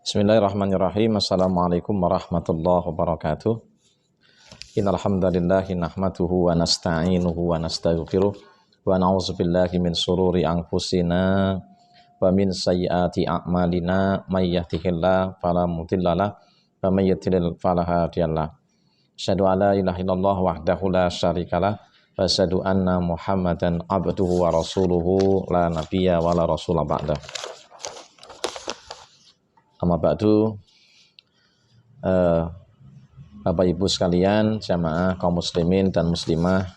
Bismillahirrahmanirrahim. Assalamualaikum warahmatullahi wabarakatuh. Innal hamdalillahi nahmaduhu wa nasta'inuhu wa nastaghfiruh wa na'udzubillahi min sururi anfusina wa min sayyiati a'malina may yahdihillahu fala mudhillalah wa may yudlil fala hadiyalah. Asyhadu an la ilaha illallah wahdahu la syarikalah wa asyhadu anna Muhammadan abduhu wa rasuluhu la nabiyya wa la rasula ba'dah. Amma ba'du, Bapak Ibu sekalian, jamaah kaum muslimin dan muslimah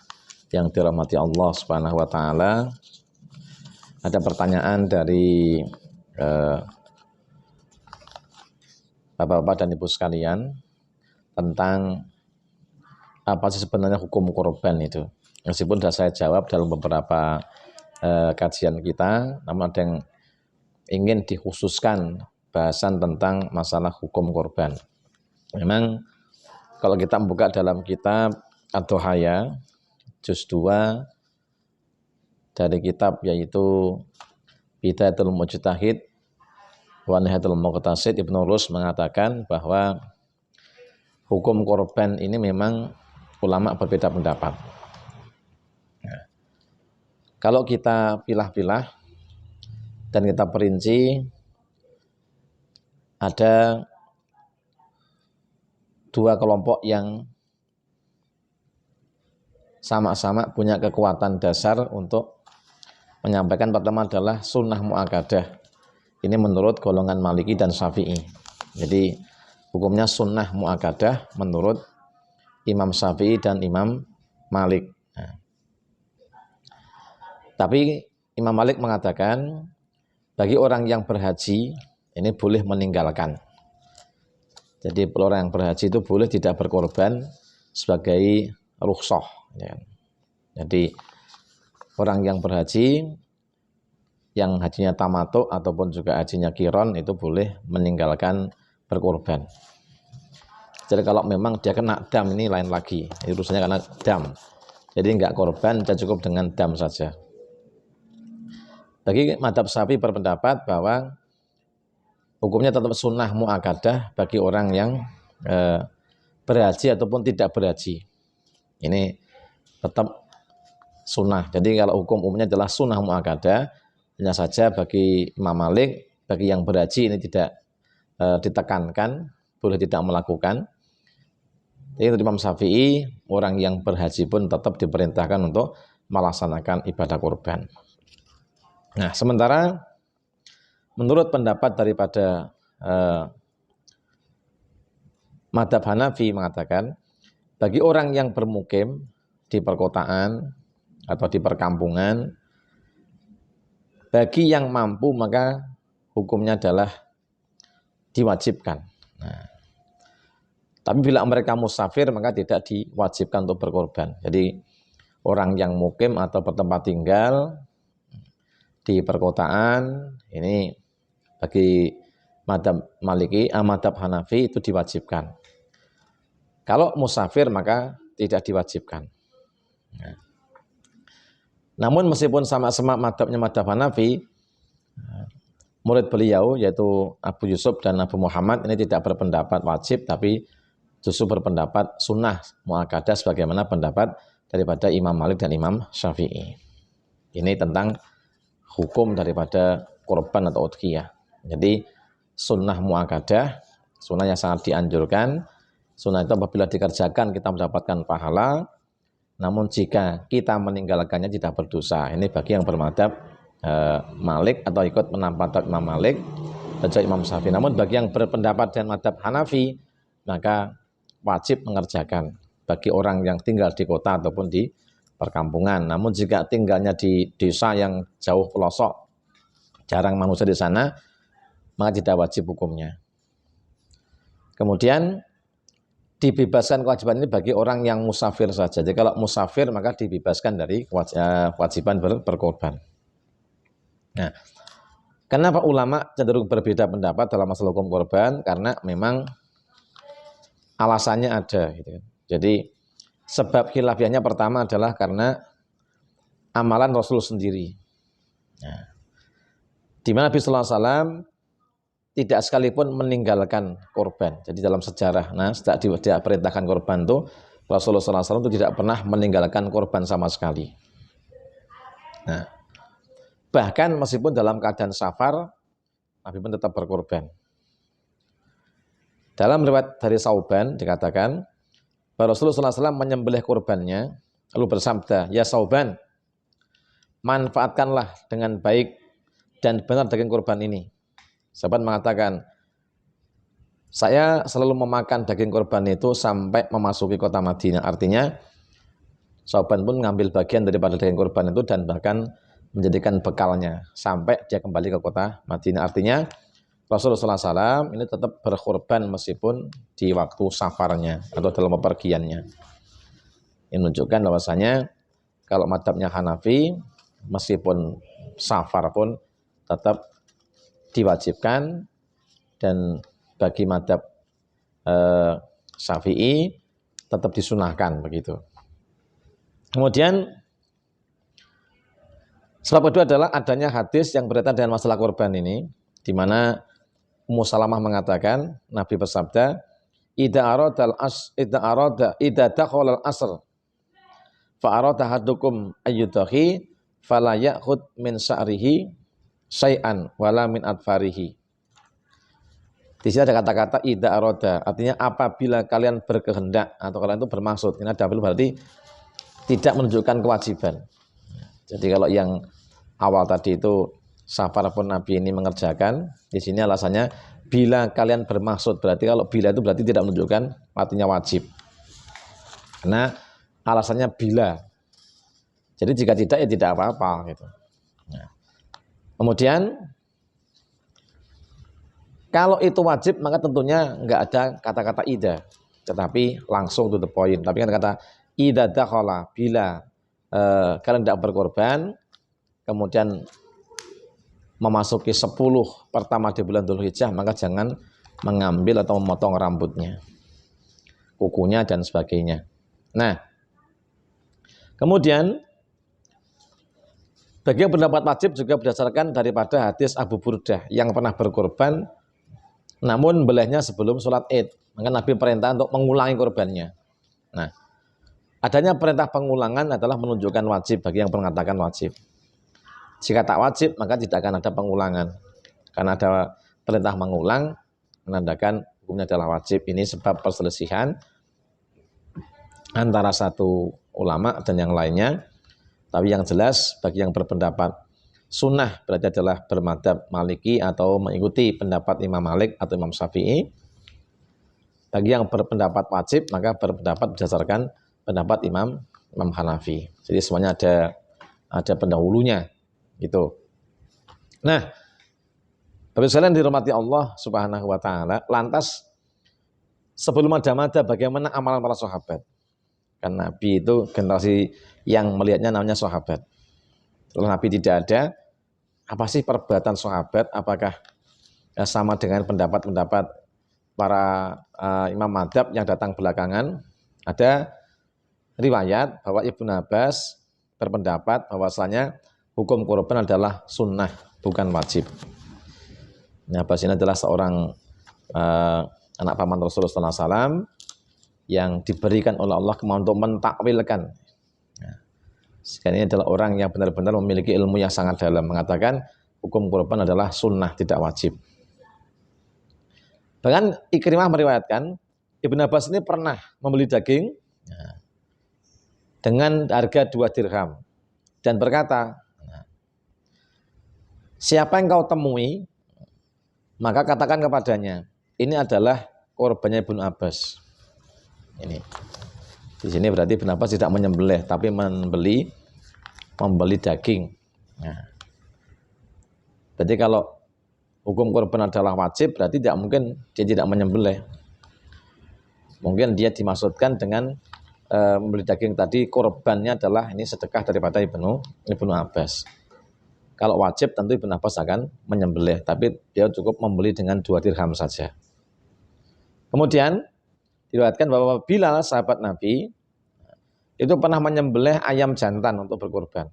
yang dirahmati Allah Subhanahu wa taala. Ada pertanyaan dari Bapak-bapak dan Ibu sekalian tentang apa sih sebenarnya hukum korban itu. Meskipun sudah saya jawab dalam beberapa kajian kita, namun ada yang ingin dikhususkan bahasan tentang masalah hukum korban. Memang kalau kita membuka dalam kitab Ad-Duhaya juz 2 dari kitab yaitu Bidayatul Mujtahid wa Nihayatul Muqtasid, Ibnu Rus mengatakan bahwa hukum korban ini memang ulama berbeda pendapat. Nah, kalau kita pilah-pilah dan kita perinci, ada dua kelompok yang sama-sama punya kekuatan dasar untuk menyampaikan. Pertama adalah sunnah mu'akadah. Ini menurut golongan Maliki dan Syafi'i. Jadi hukumnya sunnah mu'akadah menurut Imam Syafi'i dan Imam Malik. Nah, tapi Imam Malik mengatakan bagi orang yang berhaji ini boleh meninggalkan. Jadi orang yang berhaji itu boleh tidak berkorban sebagai rukhsah. Jadi orang yang berhaji yang hajinya tamattu ataupun juga hajinya qiron itu boleh meninggalkan berkorban. Jadi kalau memang dia kena dam ini lain lagi. Urusannya karena dam. Jadi enggak korban, dia cukup dengan dam saja. Bagi mazhab Syafi'i berpendapat bahwa hukumnya tetap sunnah mu'akadah bagi orang yang berhaji ataupun tidak berhaji. Ini tetap sunnah. Jadi kalau hukum umumnya adalah sunnah mu'akadah, hanya saja bagi Imam Malik, bagi yang berhaji ini tidak ditekankan, boleh tidak melakukan. Jadi untuk Imam Syafi'i, orang yang berhaji pun tetap diperintahkan untuk melaksanakan ibadah kurban. Nah, sementara menurut pendapat daripada mazhab Hanafi mengatakan bagi orang yang bermukim di perkotaan atau di perkampungan, bagi yang mampu maka hukumnya adalah diwajibkan. Nah, tapi bila mereka musafir maka tidak diwajibkan untuk berkorban. Jadi orang yang mukim atau bertempat tinggal di perkotaan ini bagi mazhab Maliki, mazhab Hanafi itu diwajibkan. Kalau musafir maka tidak diwajibkan. Nah, namun meskipun sama-sama mazhabnya mazhab Hanafi, murid beliau yaitu Abu Yusuf dan Abu Muhammad ini tidak berpendapat wajib, tapi justru berpendapat sunnah mu'akadah sebagaimana pendapat daripada Imam Malik dan Imam Syafi'i. Ini tentang hukum daripada korban atau udhiyah. Jadi sunnah mu'akadah, sunnah yang sangat dianjurkan. Sunnah itu apabila dikerjakan kita mendapatkan pahala, namun jika kita meninggalkannya tidak berdosa. Ini bagi yang bermadhab Malik atau ikut menampak Imam Malik dan Imam Syafi'i. Namun bagi yang berpendapat dengan madhab Hanafi, maka wajib mengerjakan bagi orang yang tinggal di kota ataupun di perkampungan. Namun jika tinggalnya di desa yang jauh pelosok, jarang manusia di sana, maka tidak wajib hukumnya. Kemudian dibebaskan kewajiban ini bagi orang yang musafir saja. Jadi kalau musafir maka dibebaskan dari kewajiban berkorban. Nah, kenapa ulama cenderung berbeda pendapat dalam masalah hukum korban? Karena memang alasannya ada. Gitu. Jadi sebab khilafiyahnya pertama adalah karena amalan Rasul sendiri. Nah, di mana Nabi sallallahu alaihi wasallam tidak sekalipun meninggalkan korban. Jadi dalam sejarah, sejak diperintahkan korban itu Rasulullah SAW itu tidak pernah meninggalkan korban sama sekali. Nah, bahkan meskipun dalam keadaan safar, Nabi pun tetap berkorban. Dalam riwayat dari Sauban dikatakan bahwa Rasulullah SAW menyembelih korbannya, lalu bersabda, "Ya Sauban, manfaatkanlah dengan baik dan benar daging korban ini." Sahabat mengatakan, saya selalu memakan daging korban itu sampai memasuki kota Madinah. Artinya, Sauban pun mengambil bagian daripada daging korban itu dan bahkan menjadikan bekalnya sampai dia kembali ke kota Madinah. Artinya, Rasulullah SAW ini tetap berkorban meskipun di waktu safarnya atau dalam pepergiannya. Ini menunjukkan bahwasanya kalau mazhabnya Hanafi, meskipun safar pun tetap diwajibkan, dan bagi mazhab Syafi'i tetap disunahkan begitu. Kemudian sebab kedua adalah adanya hadis yang berkaitan dengan masalah korban ini, di mana Ummu Salamah mengatakan Nabi bersabda, "Idza dakhala al-asr fa arada hadukum ayyudahi fala ya'khud min sa'rihi syai'an wala min adfarihi." Di sini ada kata-kata idza arada, artinya apabila kalian berkehendak atau kalian itu bermaksud. Ini ada berarti tidak menunjukkan kewajiban. Jadi kalau yang awal tadi itu safar pun Nabi ini mengerjakan, di sini alasannya bila kalian bermaksud, berarti kalau bila itu berarti tidak menunjukkan artinya wajib. Karena alasannya bila. Jadi jika tidak ya tidak apa-apa gitu. Nah, kemudian kalau itu wajib maka tentunya enggak ada kata-kata ida, tetapi langsung to the point. Tapi kan kata ida dakhala, bila kalian tidak berkorban, kemudian memasuki 10 pertama di bulan Dzulhijjah, maka jangan mengambil atau memotong rambutnya, kukunya dan sebagainya. Nah, kemudian bagi yang pendapat wajib juga berdasarkan daripada hadis Abu Burdah yang pernah berkorban namun belahnya sebelum sholat Id. Maka Nabi perintah untuk mengulangi korbannya. Nah, adanya perintah pengulangan adalah menunjukkan wajib bagi yang mengatakan wajib. Jika tak wajib, maka tidak akan ada pengulangan. Karena ada perintah mengulang, menandakan hukumnya adalah wajib. Ini sebab perselisihan antara satu ulama dan yang lainnya. Tapi yang jelas, bagi yang berpendapat sunnah berarti adalah bermadzhab Maliki atau mengikuti pendapat Imam Malik atau Imam Syafi'i. Bagi yang berpendapat wajib, maka berpendapat berdasarkan pendapat Imam Hanafi. Jadi semuanya ada pendahulunya gitu. Nah, Bapak sekalian dirahmati Allah Subhanahu wa taala, lantas sebelum ada madzhab bagaimana amalan para sahabat? Kan Nabi itu generasi yang melihatnya namanya sahabat. Kalau Nabi tidak ada, apa sih perbuatan sahabat? Apakah sama dengan pendapat-pendapat para imam madzhab yang datang belakangan? Ada riwayat bahwa Ibnu Abbas berpendapat bahwasanya hukum korban adalah sunnah, bukan wajib. Ibnu Abbas ini adalah seorang anak paman Rasulullah SAW yang diberikan oleh Allah kemampuan untuk mentakwilkan. Sekarang ini adalah orang yang benar-benar memiliki ilmu yang sangat dalam, mengatakan hukum korban adalah sunnah, tidak wajib. Bahkan Ikrimah meriwayatkan Ibnu Abbas ini pernah membeli daging dengan harga 2 dirham dan berkata, siapa yang kau temui, maka katakan kepadanya, ini adalah korbannya Ibnu Abbas. Ini di sini berarti Ibnu Abbas tidak menyembelih, tapi membeli daging. Nah, jadi kalau hukum korban adalah wajib, berarti tidak mungkin dia tidak menyembelih. Mungkin dia dimaksudkan dengan membeli daging tadi, korbannya adalah ini sedekah daripada Ibnu Abbas. Kalau wajib tentu Ibnu Abbas akan menyembelih, tapi dia cukup membeli dengan 2 dirham saja. Kemudian diriwayatkan bahwa Bilal sahabat Nabi itu pernah menyembelih ayam jantan untuk berkorban.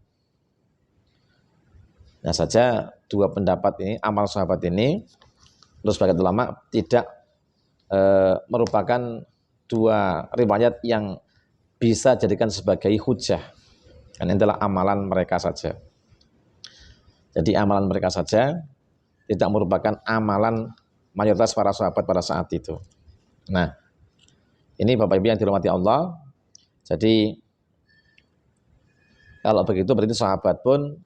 Nah saja 2 pendapat ini, amal sahabat ini menurut sebagian ulama tidak merupakan dua riwayat yang bisa jadikan sebagai hujah. Dan ini adalah amalan mereka saja. Jadi amalan mereka saja tidak merupakan amalan mayoritas para sahabat pada saat itu. Nah, ini Bapak Ibu yang dirahmati Allah. Jadi kalau begitu berarti sahabat pun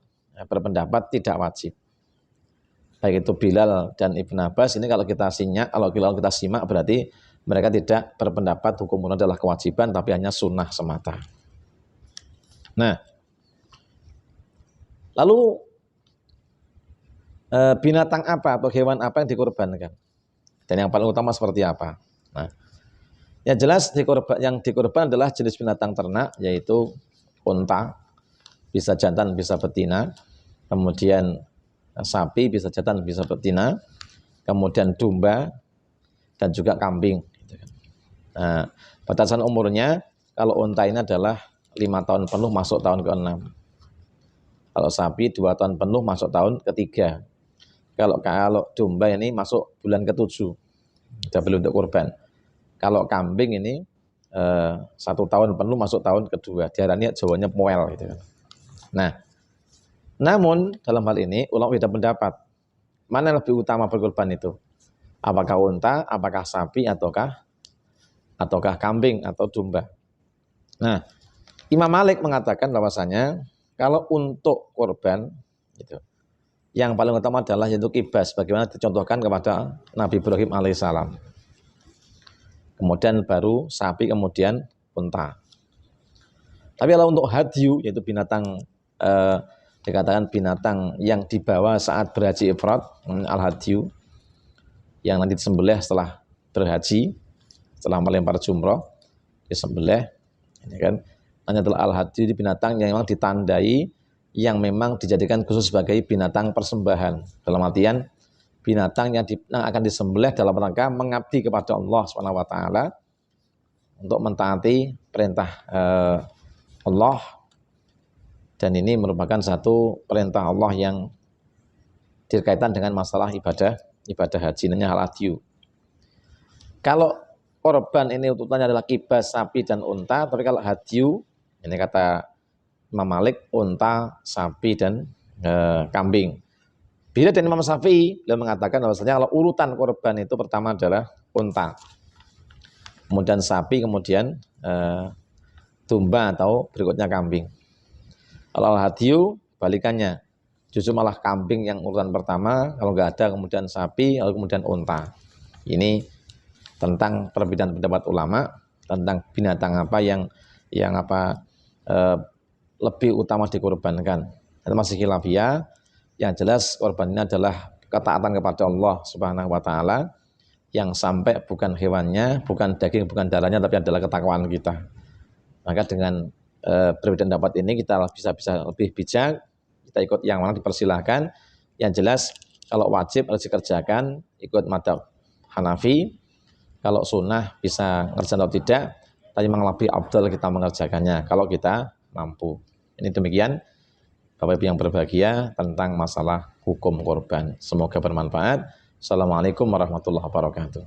berpendapat tidak wajib. Baik itu Bilal dan Ibn Abbas, ini kalau kita simak berarti mereka tidak berpendapat hukum munah adalah kewajiban tapi hanya sunnah semata. Nah, lalu binatang apa atau hewan apa yang dikorbankan? Dan yang paling utama seperti apa? Nah, yang jelas yang dikorban adalah jenis binatang ternak, yaitu unta, bisa jantan bisa betina, kemudian sapi bisa jantan bisa betina, kemudian domba dan juga kambing. Nah, batasan umurnya kalau unta ini adalah 5 tahun penuh masuk tahun ke-6. Kalau sapi 2 tahun penuh masuk tahun ke-3. Kalau domba ini masuk bulan ke-7, sudah belum untuk kurban. Kalau kambing ini 1 tahun penuh masuk tahun ke-2, diarani Jawanya poel gitu. Nah, namun dalam hal ini ulama beda pendapat. Mana yang lebih utama berkurban itu? Apakah unta, apakah sapi, ataukah kambing atau domba? Nah, Imam Malik mengatakan bahwasanya kalau untuk kurban gitu, yang paling utama adalah yaitu kibas, bagaimana dicontohkan kepada Nabi Ibrahim alaihissalam. Kemudian baru sapi, kemudian unta. Tapi kalau untuk hadyu, yaitu binatang dikatakan binatang yang dibawa saat berhaji ifrad, al-hadyu, yang nanti disembelih setelah berhaji, setelah melempar jumroh, disembelih, ini kan, hanya adalah al-hadyu, di binatang yang memang ditandai, yang memang dijadikan khusus sebagai binatang persembahan. Dalam artian binatang yang akan disembelih dalam rangka mengabdi kepada Allah SWT untuk mentaati perintah Allah, dan ini merupakan satu perintah Allah yang berkaitan dengan masalah ibadah haji, namanya al-hadyu. Kalau korban ini ututannya adalah kibas, sapi dan unta, tapi kalau hadyu ini kata Imam Malik, unta, sapi, dan kambing. Bila dan Imam Syafi'i, beliau mengatakan bahwasanya kalau urutan korban itu pertama adalah unta, kemudian sapi, kemudian domba atau berikutnya kambing. Kalau al-hadyu balikannya, justru malah kambing yang urutan pertama, kalau nggak ada kemudian sapi, lalu kemudian unta. Ini tentang perbedaan pendapat ulama tentang binatang apa yang lebih utama dikorbankan. Itu masih khilafiyah. Yang jelas korban ini adalah ketaatan kepada Allah Subhanahu wa taala, yang sampai bukan hewannya, bukan daging, bukan darahnya, tapi adalah ketakwaan kita. Maka dengan perbedaan pendapat ini kita bisa lebih bijak, kita ikut yang mana dipersilahkan. Yang jelas kalau wajib harus dikerjakan, ikut madzhab Hanafi. Kalau sunnah bisa ngerjakan atau tidak, tapi memang lebih afdal kita mengerjakannya kalau kita mampu. Ini demikian Bapak Ibu yang berbahagia tentang masalah hukum korban. Semoga bermanfaat. Assalamualaikum warahmatullahi wabarakatuh.